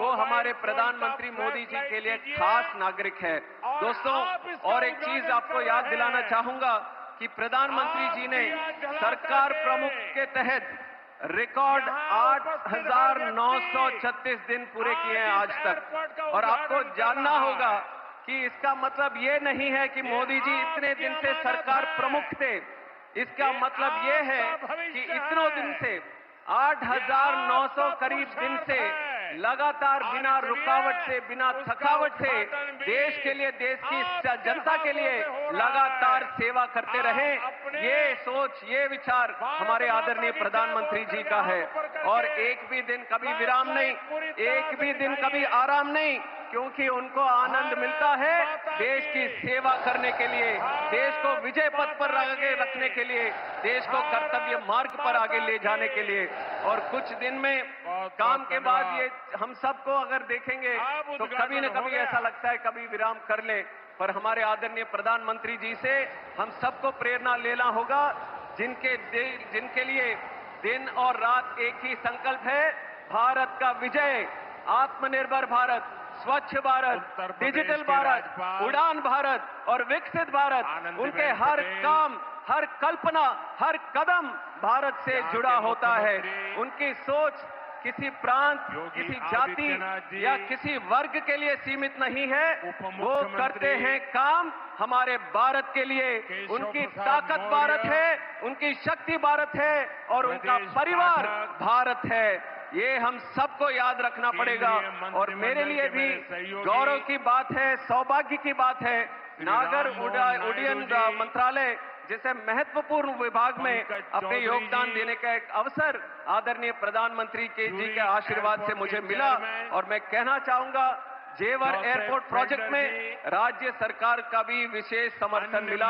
वो हमारे प्रधानमंत्री मोदी जी के लिए खास नागरिक है। दोस्तों, और एक चीज आपको याद दिलाना चाहूंगा कि प्रधानमंत्री जी ने सरकार प्रमुख के तहत रिकॉर्ड 8,936 दिन पूरे किए हैं आज तक। और आपको जानना होगा कि इसका मतलब ये नहीं है कि मोदी जी इतने दिन से सरकार प्रमुख थे। इसका मतलब ये है कि इतनों दिन से 8,900 करीब दिन से लगातार बिना रुकावट से, बिना थकावट से देश के लिए, देश की जनता के लिए लगातार सेवा करते रहे। ये सोच, ये विचार हमारे आदरणीय प्रधानमंत्री जी का है। और एक भी दिन कभी विराम नहीं, एक भी दिन कभी आराम नहीं, क्योंकि उनको आनंद मिलता है देश की सेवा करने के लिए, देश को विजय पथ पर आगे रखने के लिए, देश को कर्तव्य मार्ग पर आगे ले जाने के लिए। और कुछ दिन में काम के बाद ये हम सबको अगर देखेंगे तो कभी न कभी ऐसा लगता है कभी विराम कर ले। पर हमारे आदरणीय प्रधानमंत्री जी से हम सबको प्रेरणा लेना होगा, जिनके लिए दिन और रात एक ही संकल्प है, भारत का विजय, आत्मनिर्भर भारत, स्वच्छ भारत, डिजिटल भारत, उड़ान भारत और विकसित भारत। उनके हर काम, हर कल्पना, हर कदम भारत से जुड़ा होता है। उनकी सोच किसी प्रांत, किसी जाति या किसी वर्ग के लिए सीमित नहीं है। वो करते हैं काम हमारे भारत के लिए। उनकी ताकत भारत है, उनकी शक्ति भारत है और उनका परिवार भारत है। ये हम सबको याद रखना पड़ेगा। और मेरे लिए भी गौरव की बात है, सौभाग्य की बात है, नागर उड्डयन मंत्रालय जैसे महत्वपूर्ण विभाग में अपने योगदान देने का एक अवसर आदरणीय प्रधानमंत्री जी के आशीर्वाद से मुझे मिला। और मैं कहना चाहूंगा, जेवर एयरपोर्ट प्रोजेक्ट में राज्य सरकार का भी विशेष समर्थन मिला।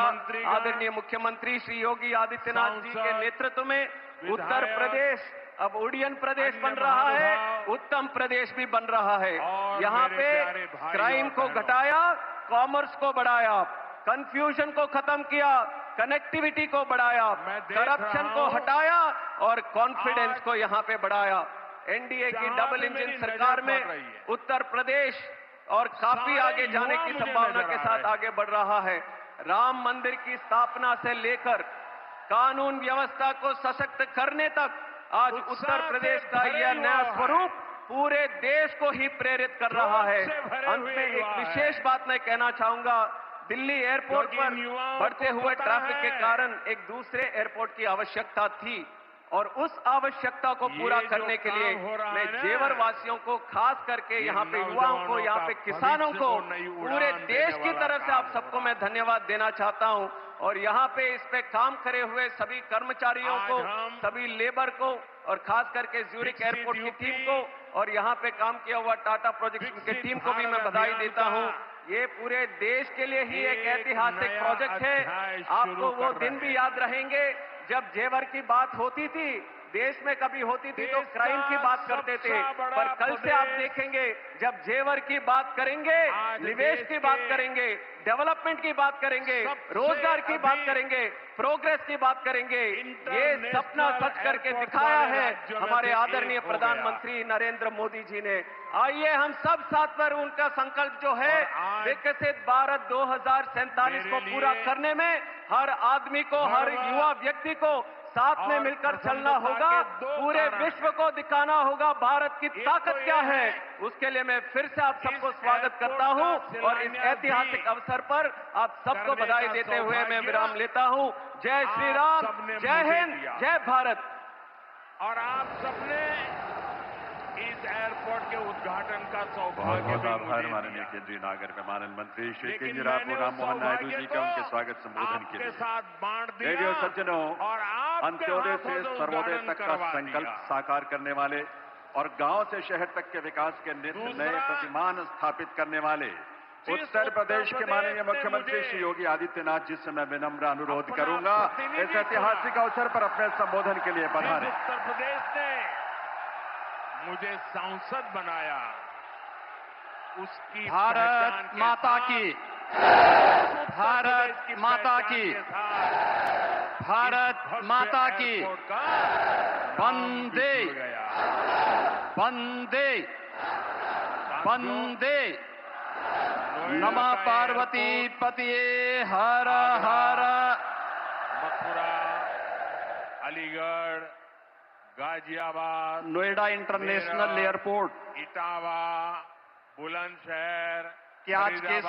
आदरणीय मुख्यमंत्री श्री योगी आदित्यनाथ जी के नेतृत्व में उत्तर प्रदेश अब उड्डयन प्रदेश बन रहा है, उत्तम प्रदेश भी बन रहा है। यहाँ पे क्राइम को घटाया, कॉमर्स को बढ़ाया, कंफ्यूजन को खत्म किया, कनेक्टिविटी को बढ़ाया, करप्शन को हटाया और कॉन्फिडेंस को यहाँ पे बढ़ाया। एनडीए की डबल इंजन सरकार में उत्तर प्रदेश और काफी आगे जाने की संभावना के साथ आगे बढ़ रहा है। राम मंदिर की स्थापना से लेकर कानून व्यवस्था को सशक्त करने तक आज उत्तर प्रदेश का यह नया स्वरूप पूरे देश को ही प्रेरित कर रहा है। अंत में एक विशेष बात मैं कहना चाहूंगा, दिल्ली एयरपोर्ट पर बढ़ते हुए ट्रैफिक के कारण एक दूसरे एयरपोर्ट की आवश्यकता थी और उस आवश्यकता को पूरा करने के लिए मैं जेवर वासियों को, खास करके यहाँ पे युवाओं को, यहाँ पे किसानों को, पूरे देश की तरफ से आप सबको मैं धन्यवाद देना चाहता हूँ। और यहाँ पे इस पे काम करे हुए सभी कर्मचारियों को, सभी लेबर को और खास करके ज्यूरिक एयरपोर्ट की टीम को और यहाँ पे काम किया हुआ टाटा प्रोजेक्ट की टीम को भी मैं बधाई देता हूँ। ये पूरे देश के लिए ही एक ऐतिहासिक प्रोजेक्ट है। आपको वो दिन भी याद रहेंगे जब जेवर की बात होती थी, देश में कभी होती थी तो क्राइम की बात करते थे। पर कल से आप देखेंगे जब जेवर की बात करेंगे, निवेश की बात करेंगे, डेवलपमेंट की बात करेंगे, रोजगार की बात करेंगे, प्रोग्रेस की बात करेंगे। ये सपना सच करके दिखाया है हमारे आदरणीय प्रधानमंत्री नरेंद्र मोदी जी ने। आइए हम सब साथ पर उनका संकल्प जो है विकसित भारत 2047 को पूरा करने में हर आदमी को, हर युवा व्यक्ति को साथ में मिलकर चलना होगा। पूरे विश्व को दिखाना होगा भारत की ताकत क्या है। उसके लिए मैं फिर से आप सबको स्वागत करता हूं और इस ऐतिहासिक अवसर पर आप सबको बधाई देते हुए मैं विराम लेता हूं। जय श्री राम, जय हिंद, जय भारत। और आप सबने इस एयरपोर्ट के उद्घाटन का सौभाग्य भी आभार माननीय केंद्रीय नागर विमानन मंत्री श्री केंद्रीय राम मोहन नायडू जी का उनके स्वागत संबोधन के लिए। रेडियो सज्जनों, अंत्योदय से सर्वोदय तक का संकल्प साकार करने वाले और गांव से शहर तक के विकास के नए प्रतिमान स्थापित करने वाले उत्तर प्रदेश के माननीय मुख्यमंत्री श्री योगी आदित्यनाथ जी से मैं विनम्र अनुरोध करूंगा इस ऐतिहासिक अवसर पर अपने संबोधन के लिए पधारें। उत्तर प्रदेश ने मुझे सांसद बनाया, उसकी भारत माता की, भारत माता की, भारत माता की, वंदे वंदे वंदे नमः पार्वती पतिये हर हर। मथुरा, अलीगढ़, गाजियाबाद, नोएडा इंटरनेशनल एयरपोर्ट इटावा, बुलंदशहर कि आज के इस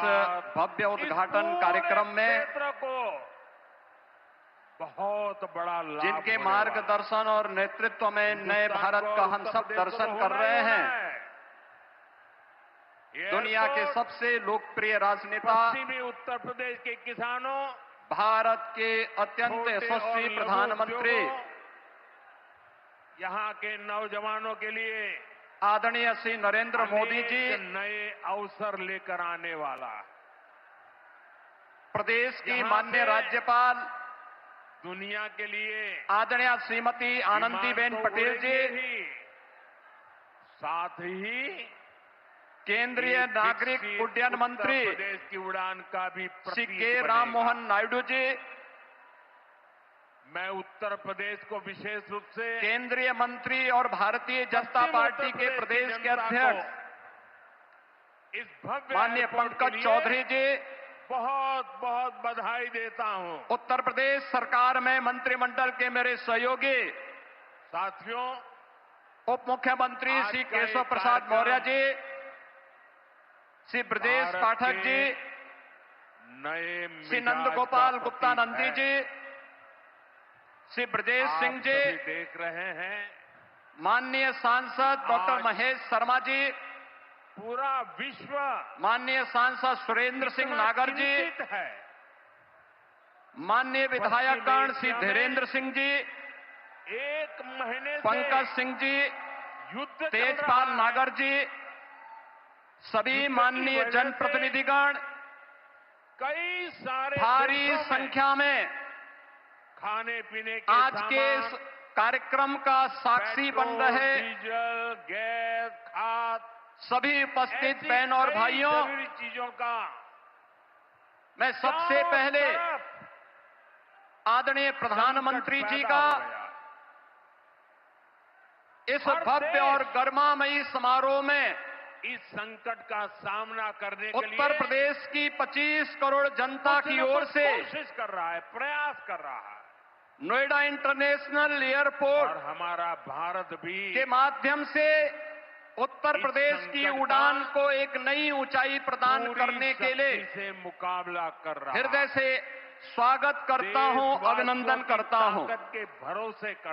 भव्य उद्घाटन कार्यक्रम में क्षेत्र को बहुत बड़ा लाभ, जिनके मार्गदर्शन और नेतृत्व में नए भारत का हम सब दर्शन कर रहे हैं, दुनिया के सबसे लोकप्रिय राजनेता, पश्चिमी उत्तर प्रदेश के किसानों, भारत के अत्यंत यशस्वी प्रधानमंत्री, यहाँ के नौजवानों के लिए आदरणीय श्री नरेंद्र मोदी जी नए अवसर लेकर आने वाला, प्रदेश की माननीय राज्यपाल दुनिया के लिए आदरणीय श्रीमती आनंदीबेन पटेल जी, साथ ही केंद्रीय नागरिक उड्डयन मंत्री प्रदेश की उड़ान का भी श्री के राम मोहन नायडू जी, मैं उत्तर प्रदेश को विशेष रूप से केंद्रीय मंत्री और भारतीय जनता पार्टी के प्रदेश के अध्यक्ष इस भव्य माननीय पंकज चौधरी जी, बहुत बहुत बधाई देता हूं। उत्तर प्रदेश सरकार में मंत्रिमंडल के मेरे सहयोगी साथियों, उप मुख्यमंत्री श्री केशव प्रसाद मौर्य जी, श्री ब्रजेश पाठक जी, नए श्री नंद गोपाल गुप्ता नंदी जी, श्री ब्रजेश सिंह जी, देख रहे हैं माननीय सांसद डॉक्टर महेश शर्मा जी, पूरा विश्व माननीय सांसद सुरेंद्र सिंह नागर जी, है। माननीय विधायकगण श्री धीरेन्द्र सिंह जी, एक महीने से पंकज सिंह जी, युद्ध तेजपाल नागर जी, सभी माननीय जनप्रतिनिधिगण कई सारे भारी संख्या में खाने पीने के आज के इस कार्यक्रम का साक्षी बन रहे डीजल, गैस, खाद, सभी उपस्थित बहन और भाइयों, जरूरी चीजों का मैं सबसे पहले आदरणीय प्रधानमंत्री जी का इस भव्य और गर्मामयी समारोह में इस संकट का सामना करने के लिए उत्तर प्रदेश की 25 करोड़ जनता की ओर से कोशिश कर रहा है, प्रयास कर रहा है। नोएडा इंटरनेशनल एयरपोर्ट और हमारा भारत भी के माध्यम से उत्तर प्रदेश की उड़ान को एक नई ऊंचाई प्रदान करने के लिए से मुकाबला कर रहा है। हृदय से स्वागत करता हूं, अभिनंदन करता हूं। ताकत के भरोसे कर